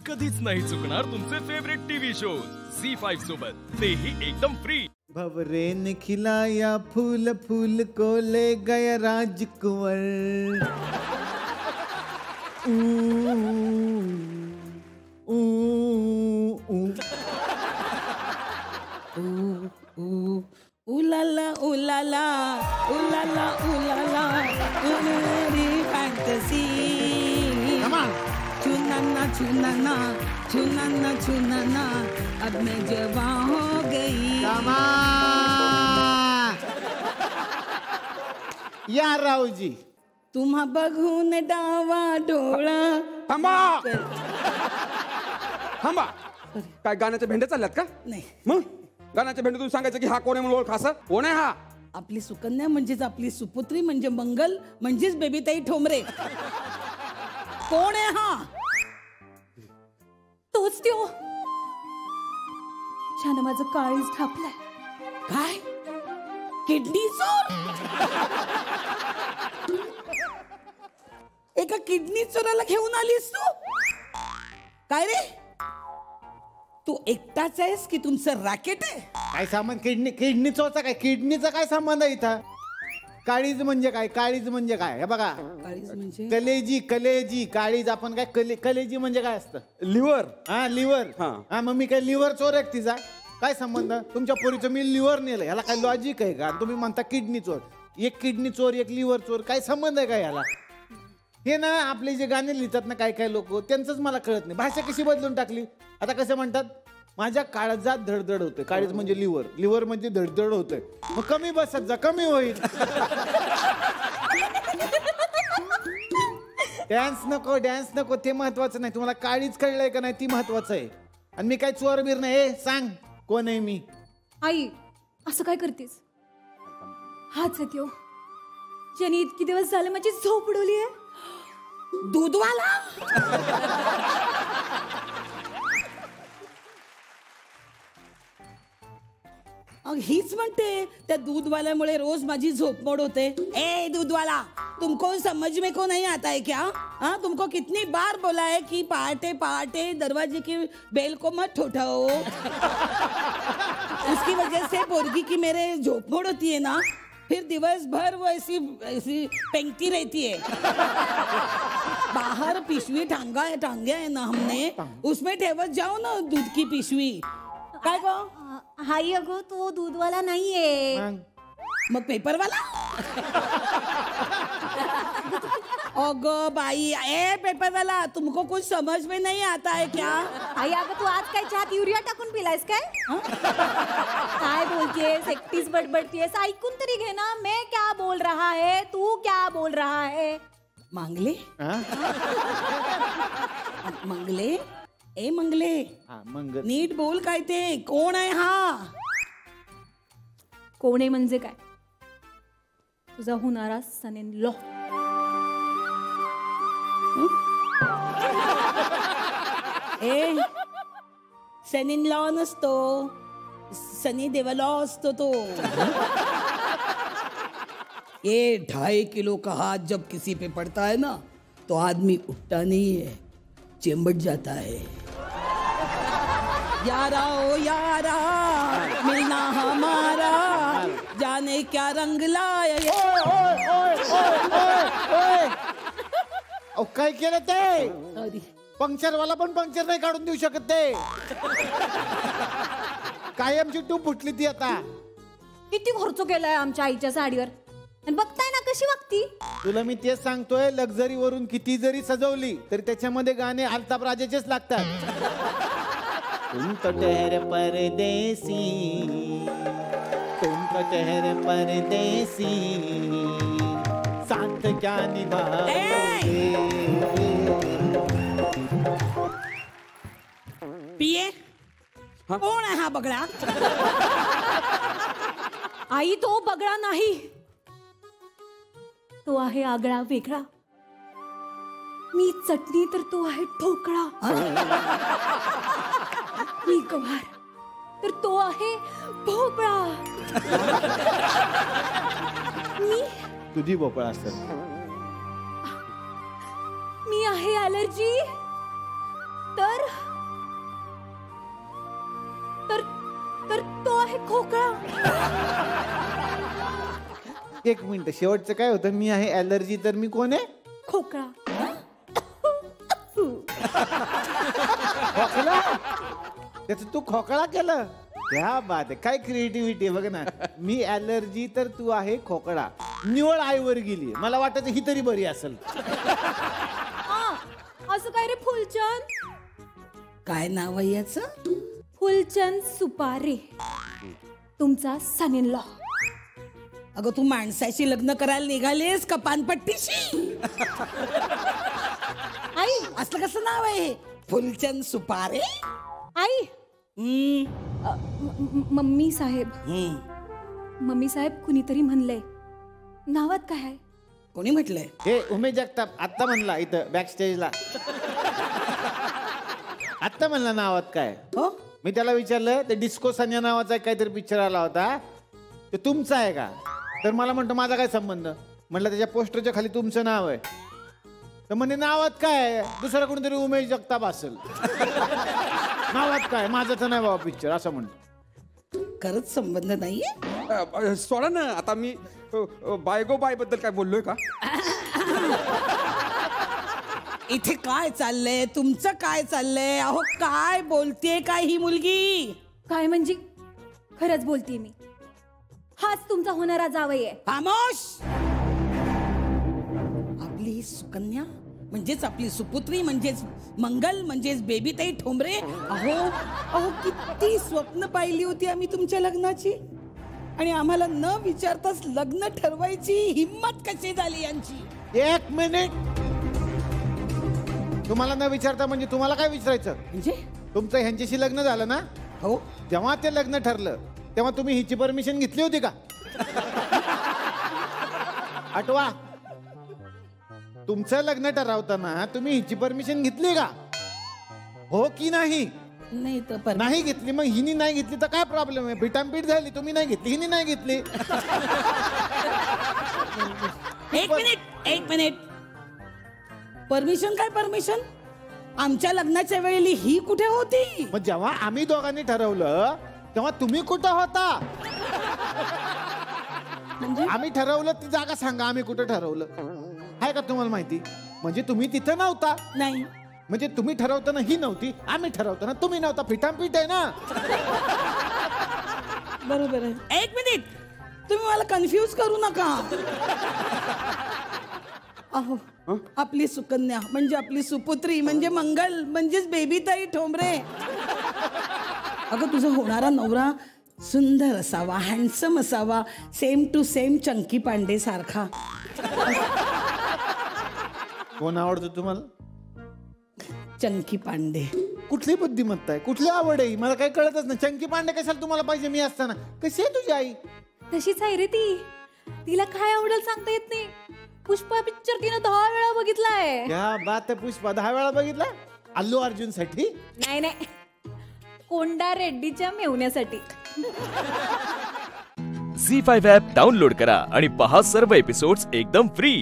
कधीच नाही चुकणार तुमचे फेवरेट टीव्ही शो झी5 सोबत, तेही एकदम फ्री। भवरे ने खिलाया फूल फूल को ले गया राजकुंवर। उलाला उलाला उलाला उलाला मेरी फैंटेसी। चुनाना चुनाना चुनाना चुनाना अब मैं जवां हो गई। या रावजी तुम्हा बघून डावा डोळा। थांबा थांबा, काय गाण्याच्या भेंड्या चालल्यात का? नाही मग गाण्याच्या भेंड्यातून सांगायचं की हा कोण आहे म्हणून ओळख, असं कोण आहे हा? आपली सुकन्या म्हणजेच आपली सुपुत्री म्हणजे मंगल म्हणजेच बेबीताई ठोंबरे। कोण आहे हा? तोच त्यो ज्यानं माझं काळीज ठापलंय। काय किडनी चोर? एका किडनी चोराला घेऊन आलीस तू? काय रे, तू एकटाच आहेस की तुमचं रॅकेट आहे? काय सामान? किडनी चोचा काय? किडनीचा काय संबंध आहे इथं? काळीज म्हणजे काय? काळीज म्हणजे काय? हे बघा, काळीज म्हणजे कलेजी कलेजी काळीज आपण काय कलेजी म्हणजे काय असतं? लिव्हर. हा लिव्हर. हा मग मी काय लिव्हर चोर आहे तिचा? काय संबंध? तुमच्या पोरीचं मी लिव्हर नेलं, ह्याला काय लॉजिक आहे का? तुम्ही म्हणता किडनी चोर, एक किडनी चोर एक लिव्हर चोर, काय संबंध आहे का ह्याला? हे ना आपले जे गाणे लिहितात ना काय काय लोक, त्यांचंच मला कळत नाही, भाषा कशी बदलून टाकली. आता कसं म्हणतात, माझ्या काळजात धडधड होते, काळीज म्हणजे लिव्हर, लिव्हर म्हणजे धडधड होते, मग कमी बसत जा, कमी होईल. डॅन्स नको ते महत्वाचं नाही, तुम्हाला काळीज कळलंय का नाही ती महत्वाचं आहे. आणि मी काय चोर बीर नाही, सांग कोण आहे मी? आई असं काय करतेस? हाच आहे त्यो ज्याने इतकी दिवस झाले माझी झोप उडवली आहे। दूधवाला? हीच म्हणते त्या दूधवाल्यामुळे रोज माझी झोपमोड होते। ए दूधवाला, तुमको समझ में को नहीं आता है क्या? हाँ, तुमको कितनी बार बोला है कि पहाटे पहाटे दरवाजे की बेल को मत ठोठाओ। उसकी वजह से बोर्गी की मेरे झोपमोड होती है ना, फिर दिवस भर वो ऐसी पेंगती रहती है। बाहर पिशवी टांगे है ना हमने, उसमें ठेवत जाओ ना दूध की पिशवी। काय गो? हाई अगो तो दूधवाला नाहीये, मग पेपरवाला? अगो बाई, ए पेपरवाला, तुमको कुछ समझ में नहीं आता है क्या? आई अगं तू आज काय चहात युरिया टाकून पिलायस काय? काय बोलतीयस, एकटीच बडबडतीयस, ऐकून तरी घे ना। मैं क्या बोल रहा है, तू क्या बोल रहा है? मंगले मंगले, ए मंगले, नीट बोल, काय ते कोण आहे हा? कोण आहे म्हणजे काय? तुझा होणारा son in law. A son in law नसतो, सनी देवलॉ असतो तो। ये 2.5 किलो का हाथ जब किसी पे पड़ता है ना तो आदमी उठता नहीं है, चिंबट जाता है। यारा ओ यारा मिलना हमारा, जाने क्या रंग लाया। काय केलं ते? सॉरी, पंक्चरवाला पण पंक्चर नाही काढून देऊ शकत ते. कायमची टूप फुटली ती आता. किती खर्च केलाय आमच्या आईच्या साडीवर, आणि बघताय ना कशी वागती। तुला मी तेच सांगतोय, लक्झरी वरून किती जरी सजवली तरी त्याच्यामध्ये गाणे अल्ताफ राजाचेच लागतात. तुम तो ठहर परदेसी, तुम तो ठहर परदेसी, साथ क्या निभाओगे। पिये कोण आहे हा बगळा? आई तो बगळा नाही, तो आहे आगळा वेगळा। मी चटणी तर तो आहे ठोकळा। मी गवार तर तो आहे भोपळा। मी तुझी भोपळा असतात. मी आहे ॲलर्जी तर तर तर तो आहे खोकळा. एक मिनिट, शेवटचं काय होतं? मी आहे ॲलर्जी, तर मी कोण आहे? खोकळा. खोकला? त्याच तू खोकळा केलं? क्या बात आहे, काय क्रिएटिव्हिटी आहे बघ ना. मी ॲलर्जी तर तू आहे खोकळा. निवळ आईवर गेली. मला वाटत ही तरी बरी असेल. असं काय रे फुलचंद? काय नाव आहे याचं? फुलचंद सुपारे, तुमचा सन इन लॉ. अगं तू माणसाशी लग्न करायला निघालीस का पानपट्टीशी? आई असलं कसं नाव आहे? फुलचंद सुपारे. आई, हम्म, मम्मी साहेब, हम्म. मम्मी साहेब, कुणीतरी म्हणलंय नावात काय आहे? कोणी म्हटलंय? हे उमेश जगताप आत्ता म्हणला इथं बॅक स्टेजला. आत्ता म्हणला नावात काय. हो, मी त्याला विचारलं, ते डिस्को सन्या नावाचा एक काहीतरी पिक्चर आला होता, ते तुमचा आहे का? तर मला म्हणतो माझा काय संबंध. म्हणलं त्याच्या पोस्टरच्या खाली तुमचं नाव आहे. तर म्हणे नावात काय, दुसरा कोणीतरी उमेश जगताप असेल. नावात काय, माझं तर नाही बाबा पिक्चर, असं म्हणतो. खरंच संबंध नाहीये. सोडा ना आता. मी बायगो बाय बद्दल काय बोललोय का? इथे काय चाललंय? तुमचं काय चाललंय? अहो काय बोलतेय काय ही मुलगी? काय म्हणजे? खरंच बोलतीये मी. हाच तुमचा होणारा जावई आहे. खामोश. आपली सुकन्या म्हणजेच आपली सुपुत्री, म्हणजेच मंगल, म्हणजेच बेबीताई ठोंबरे. अहो अहो किती स्वप्न पाहिली होती आम्ही तुमच्या लग्नाची, आणि आम्हाला न विचारताच लग्न ठरवायची हिम्मत कशी झाली यांची? एक मिनिट, तुम्हाला न विचारता म्हणजे तुम्हाला काय विचारायचं? म्हणजे तुमचं ह्यांच्याशी लग्न झालं ना, हो, जेव्हा ते लग्न ठरलं तेव्हा तुम्ही हिची परमिशन घेतली होती का? आठवा, तुमचं लग्न ठरवताना तुम्ही हिची परमिशन घेतली का? हो की नाही? नाही तर नाही घेतली. मग हिनी नाही घेतली तर काय प्रॉब्लेम आहे? पिटांपीट झाली. तुम्ही नाही घेतली, हिनी नाही घेतली. एक मिनिट. परमिशन काय परमिशन? आमच्या लग्नाच्या वेळी ही कुठे होती? मग जेव्हा आम्ही दोघांनी ठरवलं तेव्हा तुम्ही कुठं होता? म्हणजे आम्ही ठरवलं ती जागा सांगा, आम्ही कुठं ठरवलं आहे का तुम्हाला माहिती? म्हणजे तुम्ही तिथं नव्हता. नाही. म्हणजे तुम्ही ठरवताना ही नव्हती, आम्ही ठरवताना तुम्ही नव्हता. पिठांपीठ आहे ना. बरोबर आहे. एक मिनिट, तुम्ही मला कन्फ्यूज करू नका. अहो आपली सुकन्या म्हणजे आपली सुपुत्री म्हणजे मंगल म्हणजेच बेबीताई ठोंबरे. अगं तुझा होणारा नवरा सुंदर असावा, हँडसम असावा, same to same Chunky Pandey सारखा. कोण आवडतो तुम्हाला? चंकी पांडे. कुठली बुद्धिमत्ता आहे, कुठली आवड आहे, मला काही कळतच नाही. चंकी पांडे कशाला तुम्हाला पाहिजे मी असताना? कशी आहे तुझी आई? तशीच आहे रे ती. तिला काय आवडेल सांगता येत नाही. पुष्पा पिक्चर तिनं 10 वेळा बघितलाय. क्या बात आहे. पुष्पा 10 वेळा बघितला? अल्लू अर्जुन साठी? नाही नाही, कोंडा रेड्डीच्या मेवण्यासाठी. झी5 ॲप डाउनलोड करा आणि पहा सर्व एपिसोड्स एकदम फ्री.